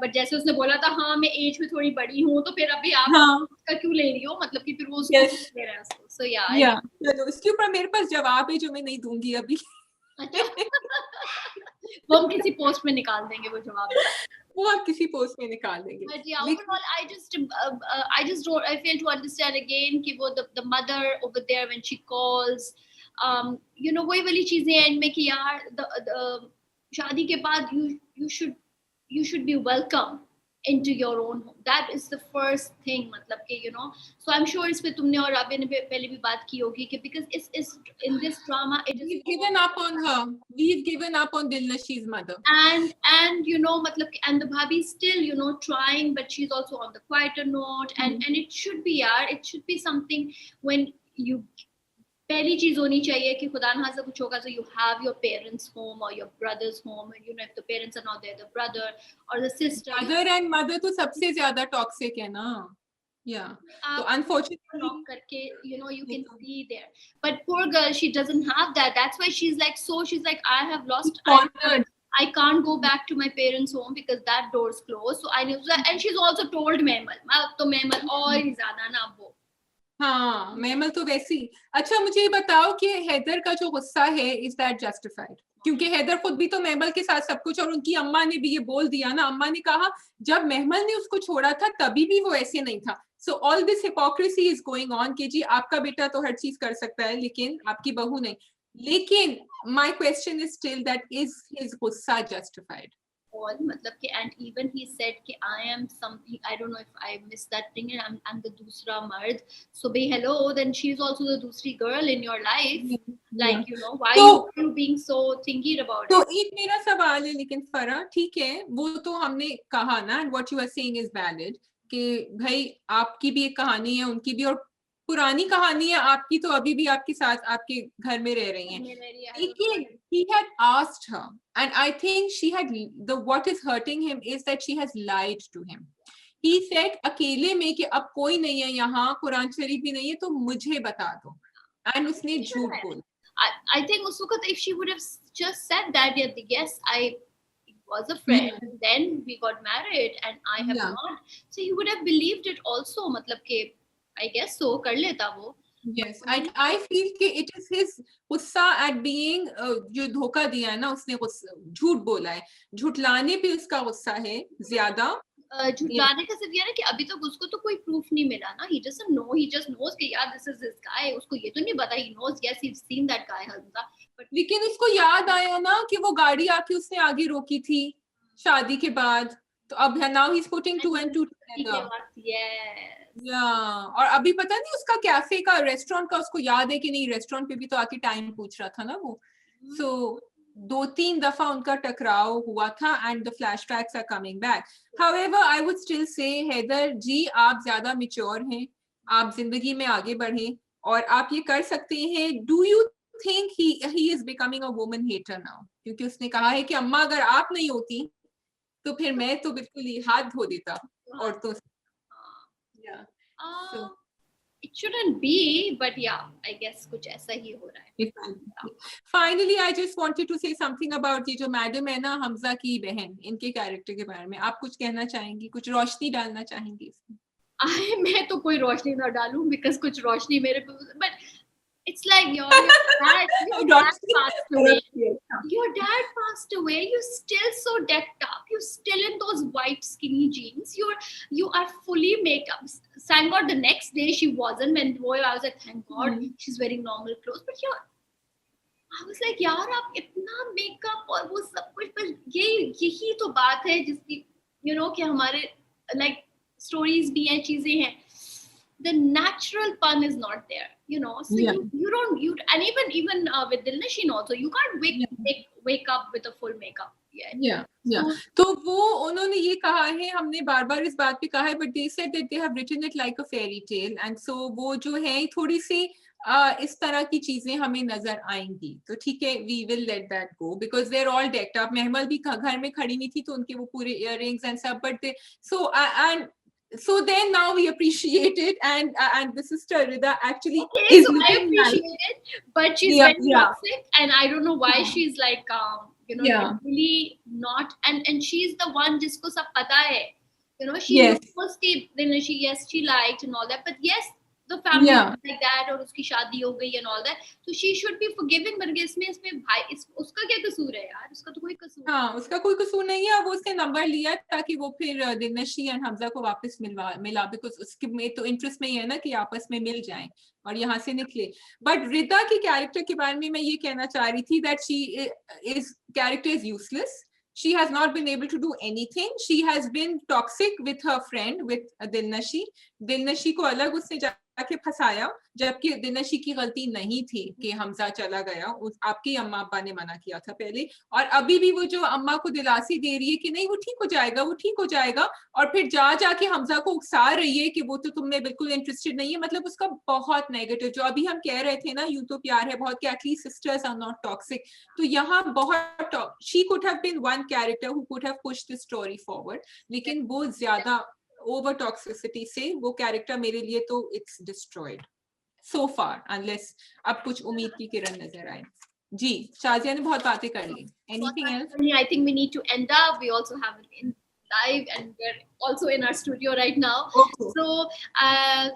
But जैसे उसने बोला था हाँ मैं एज में थोड़ी बड़ी हूँ, तो फिर अभी आप उसका क्यों ले रही हो, मतलब कि फिर वो उसको ले रहा है उसको। So yeah. चलो इसके ऊपर मेरे पास जवाब है जो मैं नहीं दूंगी अभी। वो हम किसी पोस्ट में निकाल देंगे वो जवाब, वो आप किसी पोस्ट में निकाल देंगे। But yeah, overall, I fail to understand again कि वो the mother over there when she calls, you know, वही वाली चीजें end में कि यार the शादी के बाद you should be welcome into your own home. That is the first thing, मतलब कि you know. So I'm sure इस पे तुमने और राबिया ने पहले भी बात की होगी कि because it's in this drama we've given up on her. We've given up on Dilnashi's mother. And you know, मतलब and the bhabhi still, you know, trying, but she's also on the quieter note. And it should be यार, it should be something when you पहली चीज होनी चाहिए कि खुदा न खास्ता कुछ होगा तो you have your parents home or your brother's home, and you know if the parents are not there, the brother or the sister. Mother and mother तो सबसे ज्यादा toxic है ना, yeah. So unfortunately, करके you know you can see there, but poor girl, she doesn't have that. That's why she's like I have lost. I can't go back to my parents' home because that door's closed. So I knew that, and she's also told Mehmal, तो Mehmal और ही ज्यादा ना वो। हाँ, mammal तो वैसी। अच्छा मुझे ये बताओ कि हैदर का जो गुस्सा है, इज दैट जस्टिफाइड? क्योंकि हैदर खुद भी तो मेमल के साथ सब कुछ, और उनकी अम्मा ने भी ये बोल दिया ना, अम्मा ने कहा जब मेहमल ने उसको छोड़ा था तभी भी वो ऐसे नहीं था। So all this hypocrisy is going on कि जी आपका बेटा तो हर चीज कर सकता है लेकिन आपकी बहू नहीं। लेकिन my question is still that is his गुस्सा जस्टिफाइड? all मतलब कि and even he said कि I am something, I don't know if I missed that thing, and I'm the दूसरा मर्द, so be hello, then she's also the दूसरी girl in your life, like you know why you being so thinking about तो एक मेरा सवाल है, लेकिन फरा ठीक है वो तो हमने कहा ना, and what you are saying is valid कि भाई आपकी भी एक कहानी है उनकी भी, और पुरानी कहानी है आपकी तो अभी भी आपके साथ आपके घर में रह रही हैं, लेकिन he had asked her and I think she had what is hurting him is that she has lied to him. He said अकेले में कि अब कोई नहीं है यहाँ, कुरान शरीफ भी नहीं है तो मुझे बता दो, and उसने झूठ बोला। I think उस वक्त if she would have just said that, yes I was a friend, then we got married and I have not, so he would have believed it also, मतलब कि I guess so कर लेता वो। Yes, I feel कि it is his गुस्सा at being जो धोखा दिया है ना उसने, झूठ बोला है, झूठलाने पे उसका गुस्सा है ज्यादा। झूठलाने का सिर्फ ये ना कि अभी तक उसको तो कोई प्रूफ नहीं मिला ना, he doesn't know, he just knows कि यार this is this guy, उसको ये तो नहीं पता, he knows yes he's seen that guy Hamza, but लेकिन उसको याद आया ना कि वो गाड़ी आके उसने आगे रोकी थी शादी के बाद, तो अब now he's putting two and two together. और अभी पता नहीं उसका कैफे का रेस्टोरेंट का उसको याद है कि नहीं, रेस्टोरेंट पे भी तो आके टाइम पूछ रहा था ना वो। सो 2-3 दफा उनका टकराव हुआ था and the flashbacks are coming back. However I would still say Haider जी आप ज्यादा मैच्योर हैं, आप जिंदगी में आगे बढ़ें और आप ये कर सकते हैं. Do you think he is becoming a woman hater now? क्योंकि उसने कहा है कि अम्मा अगर आप नहीं होती तो फिर मैं तो बिल्कुल ही हाथ धो देता औरतों से. Yeah. So it shouldn't be, but yeah, I guess कुछ ऐसा ही हो रहा है. Finally, I just wanted to say something about ये जो मैडम है ना, हमजा की बहन, इनके कैरेक्टर के बारे में आप कुछ कहना चाहेंगी, कुछ रोशनी डालना चाहेंगी इसमें? मैं तो कोई रोशनी ना डालूं because कुछ रोशनी मेरे को, but it's like your dad passed away. Your dad passed away. You're still so decked up. You're still in those white skinny jeans. You are fully makeup. Thank God the next day she wasn't. When boy, I was like, thank God she's wearing normal clothes. But yeah, I was like, यार आप इतना makeup और वो सब कुछ, पर यही तो बात है जिसकी you know कि हमारे like stories भी हैं, चीजें हैं. The natural fun is not there, you know. So Yeah. you don't and even with Dilnashin also, you can't wake up with a full makeup. Yeah. तो वो उन्होंने ये कहा है, हमने बार बार इस बात पे कहा है, but they said that they have written it like a fairy tale, and so वो जो है थोड़ी सी इस तरह की चीजें हमें नजर आएंगी. तो ठीक है, we will let that go because they're all decked up. महमल भी घर में खड़ी नहीं थी तो उनके वो पूरे earrings and सब, but they so then now we appreciate it, and the sister Rida actually is so I looking appreciate nice. it, but she's very toxic, and I don't know why she's like you know really not, and she's the one जिसको सब पता है, you know, she knows कि then she liked and all that, but yes the family like that और उसकी शादी हो गई and all that, so she should be forgiving. but इसमें भाई उसका क्या कसूर है यार? उसका तो कोई कसूर उसका कोई कसूर नहीं है. वो उसने नंबर लिया ताकि वो फिर दिलनशी एंड हमजा को वापस मिला बिकॉज उसके में तो इंटरेस्ट में ही है ना कि आपस में मिल जाएं और यहाँ से निकले. बट रिदा की कैरेक्टर के बारे में मैं ये कहना चाह रही थी that she is character is useless. She has not been able to do anything. She has been toxic with her friend, with Dilnashi. Dilnashi को अलग उसने जाके फंसाया, जबकि दिलनशी की गलती नहीं थी कि हमजा चला गया. आपकी अम्मा अब्बा ने मना किया था पहले, और अभी भी वो जो अम्मा को दिलासी दे रही है कि नहीं वो ठीक हो जाएगा, वो ठीक हो जाएगा, और फिर जाके हमजा को उकसा रही है कि वो तो तुम में बिल्कुल इंटरेस्टेड नहीं है. मतलब उसका बहुत नेगेटिव, जो अभी हम कह रहे थे ना यूं तो प्यार है बहुत, कि at least sisters are not toxic, तो यहाँ बहुत she could have been one character who could have pushed the story forward, लेकिन वो ज्यादा ओवर टॉक्सिसिटी से वो कैरेक्टर मेरे लिए तो it's destroyed so far, unless अब कुछ उम्मीद की किरण नजर आए. जी, शाजिया ने बहुत बातें कर ली. Anything else? I think we need to end up. We also have it live and we're also in our studio right now. Okay. So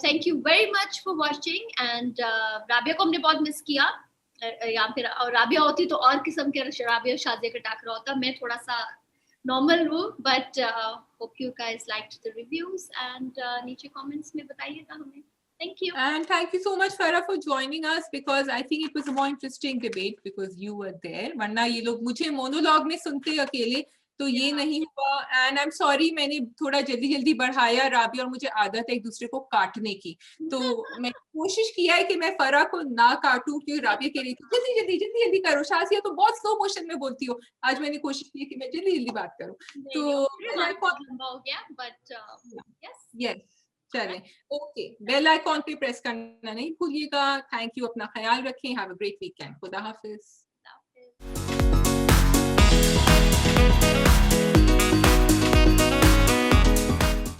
thank you very much for watching, and Rabia को हमने बहुत miss किया. या फिर और राबिया होती तो और किस्म के राबिया शाजिया का टाकरा होता. मैं थोड़ा सा normal वो, but hope you guys liked the reviews, and नीचे comments में बताइएगा हमें. Thank you. And thank you so much, Farah, for joining us, because I think it was a more interesting debate because you were there. वरना ये लोग मुझे monologue में सुनते अकेले, तो ये नहीं हुआ. And I'm sorry, मैंने थोड़ा जल्दी बढ़ाया. राबिया और मुझे आदत है एक दूसरे को काटने की, तो मैं कोशिश किया है कि मैं फरा को ना काटूं, क्योंकि राबिया कह रही थी जल्दी करो, शाजिया तो बहुत स्लो मोशन में बोलती हो. आज मैंने कोशिश की कि मैं जल्दी बात करूं. तो लंबा हो गया, but yes. चलें, ओके. बेल आइकॉन पे प्रेस करना नहीं भूलिएगा. थैंक यू, अपना ख्याल रखें. Have a great weekend. खुदा हाफिज.